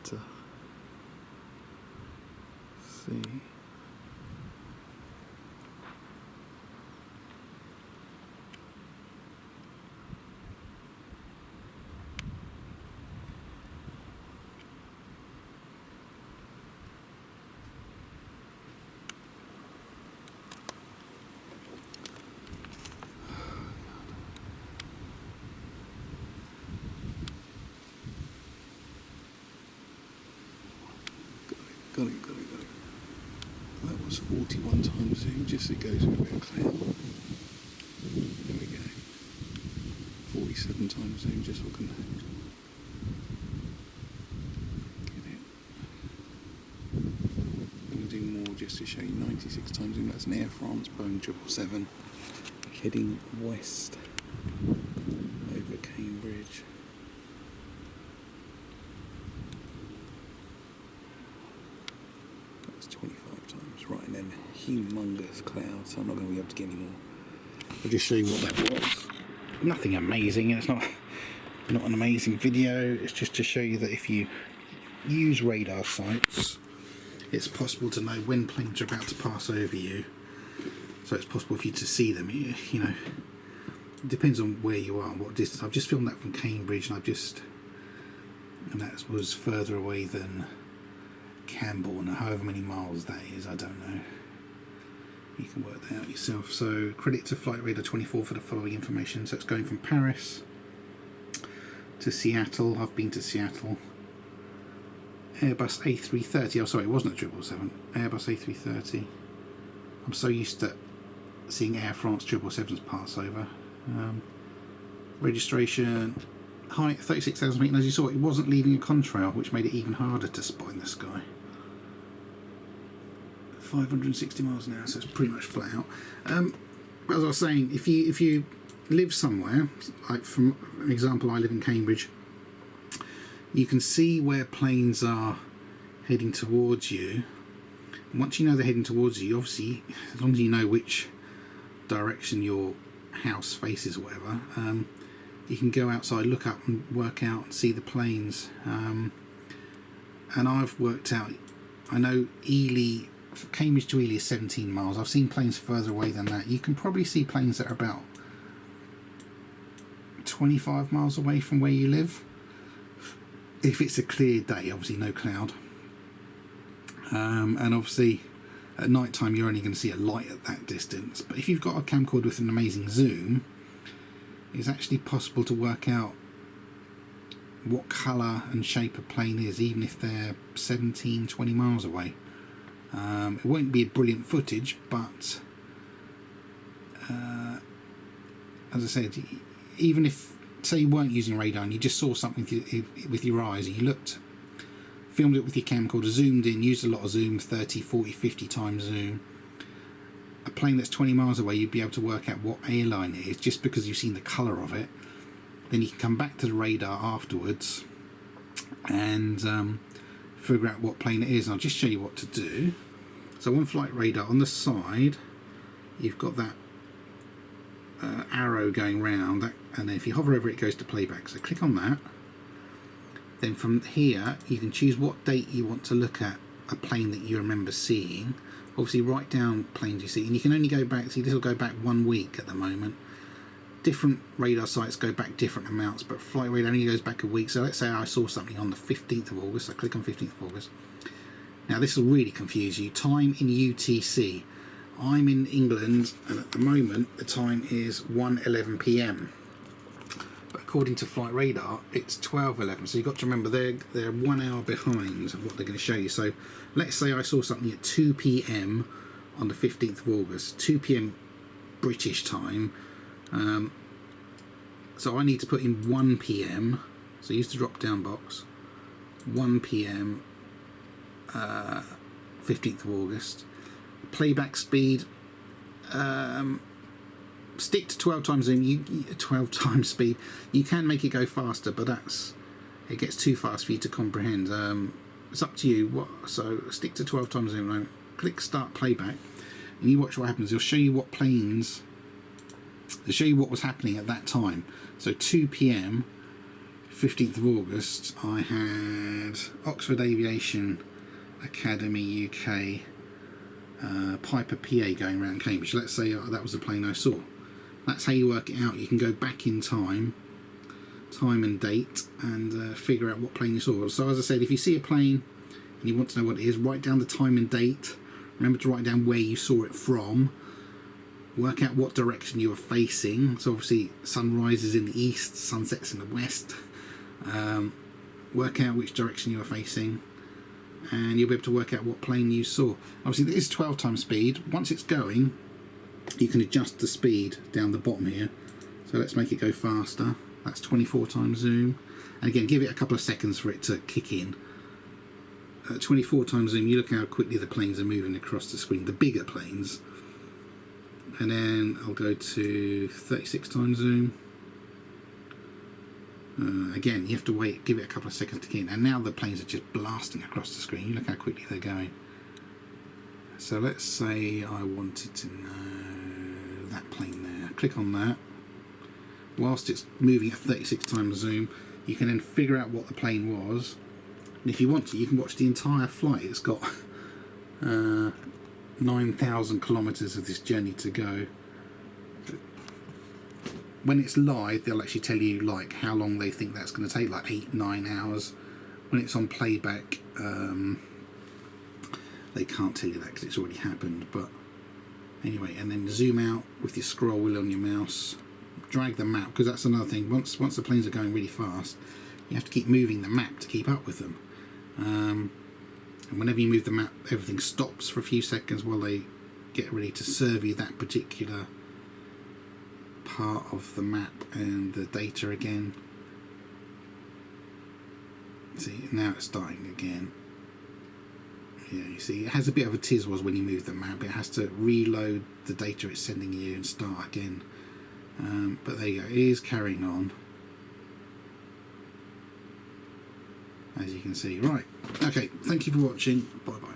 to see. Got it. That was 41 times zoom, just so it goes with a bit of cloud. There we go. 47 times zoom, just so I can get it. I'm going to do more just to show you. 96 times zoom, that's an Air France Boeing 777 heading west over Cambridge. That's 25 times, right, and then humongous clouds, so I'm not going to be able to get any more. I'll just show you what that was. Nothing amazing, it's not an amazing video, it's just to show you that if you use radar sites, it's possible to know when planes are about to pass over you, so it's possible for you to see them. You know, it depends on where you are and what distance. I've just filmed that from Cambridge, and that was further away than Camborne, however many miles that is, I don't know. You can work that out yourself. So credit to Flight Radar 24 for the following information. So it's going from Paris to Seattle. I've been to Seattle. Airbus A330. Oh, sorry, it wasn't a 777. Airbus A330. I'm so used to seeing Air France 777s pass over. Registration, height 36,000 feet. And as you saw, it wasn't leaving a contrail, which made it even harder to spot in the sky. 560 miles an hour, so it's pretty much flat out. As I was saying, if you live somewhere, like from an example, I live in Cambridge, you can see where planes are heading towards you. And once you know they're heading towards you, obviously, as long as you know which direction your house faces or whatever, you can go outside, look up and work out and see the planes. And I've worked out, I know Ely, Cambridge to Ely is 17 miles. I've seen planes further away than that. You can probably see planes that are about 25 miles away from where you live. If it's a clear day, obviously no cloud. And obviously at night time you're only going to see a light at that distance. But if you've got a camcorder with an amazing zoom, it's actually possible to work out what colour and shape a plane is, even if they're 17, 20 miles away. It won't be brilliant footage, but as I said, even if, say you weren't using radar and you just saw something with your eyes and you looked, filmed it with your camcorder, zoomed in, used a lot of zoom, 30, 40, 50 times zoom, a plane that's 20 miles away, you'd be able to work out what airline it is just because you've seen the colour of it. Then you can come back to the radar afterwards and figure out what plane it is. And I'll just show you what to do. So on Flight Radar, on the side, you've got that arrow going round, and then if you hover over it, it goes to playback. So click on that. Then from here, you can choose what date you want to look at a plane that you remember seeing. Obviously, write down planes you see, and you can only go back. See, this will go back 1 week at the moment. Different radar sites go back different amounts, but Flight Radar only goes back a week. So let's say I saw something on the 15th of August. I click on 15th of August. Now this will really confuse you. Time in UTC. I'm in England, and at the moment the time is 1:11 PM. But according to Flight Radar, it's 12:11. So you've got to remember they're 1 hour behind of what they're going to show you. So let's say I saw something at 2 PM on the 15th of August, 2 PM British time. So I need to put in 1 PM. So use the drop down box. 1 PM, 15th of August. Playback speed, stick to 12 times zoom. 12 times speed. You can make it go faster, but it gets too fast for you to comprehend. It's up to you. So stick to 12 times zoom. Click start playback, and you watch what happens. It'll show you what planes. It'll show you what was happening at that time. So 2 PM, 15th of August, I had Oxford Aviation Academy UK Piper PA going around Cambridge. Let's say that was the plane I saw. That's how you work it out. You can go back in time and date, and figure out what plane you saw. So as I said, if you see a plane and you want to know what it is, write down the time and date. Remember to write down where you saw it from. Work out what direction you were facing. So obviously sun rises in the east, sun sets in the west. Work out which direction you were facing, and you'll be able to work out what plane you saw. Obviously there is 12 times speed. Once it's going, you can adjust the speed down the bottom here. So let's make it go faster. That's 24 times zoom. And again, give it a couple of seconds for it to kick in. 24 times zoom, you look how quickly the planes are moving across the screen, the bigger planes. And then I'll go to 36 times zoom. Again, you have to wait, give it a couple of seconds to kick in. And now the planes are just blasting across the screen. You look how quickly they're going. So let's say I wanted to know that plane there. Click on that. Whilst it's moving at 36 times zoom, you can then figure out what the plane was. And if you want to, you can watch the entire flight. It's got 9,000 kilometres of this journey to go. When it's live, they'll actually tell you like how long they think that's going to take, like 8-9 hours. When it's on playback, they can't tell you that because it's already happened. But anyway, and then zoom out with your scroll wheel on your mouse. Drag the map, because that's another thing. Once the planes are going really fast, you have to keep moving the map to keep up with them. And whenever you move the map, everything stops for a few seconds while they get ready to serve you that particular part of the map and the data again. See, now it's starting again. Yeah, you see, it has a bit of a tiz-was when you move the map. It has to reload the data it's sending you and start again. But there you go, it is carrying on, as you can see. Right, okay, thank you for watching, bye bye.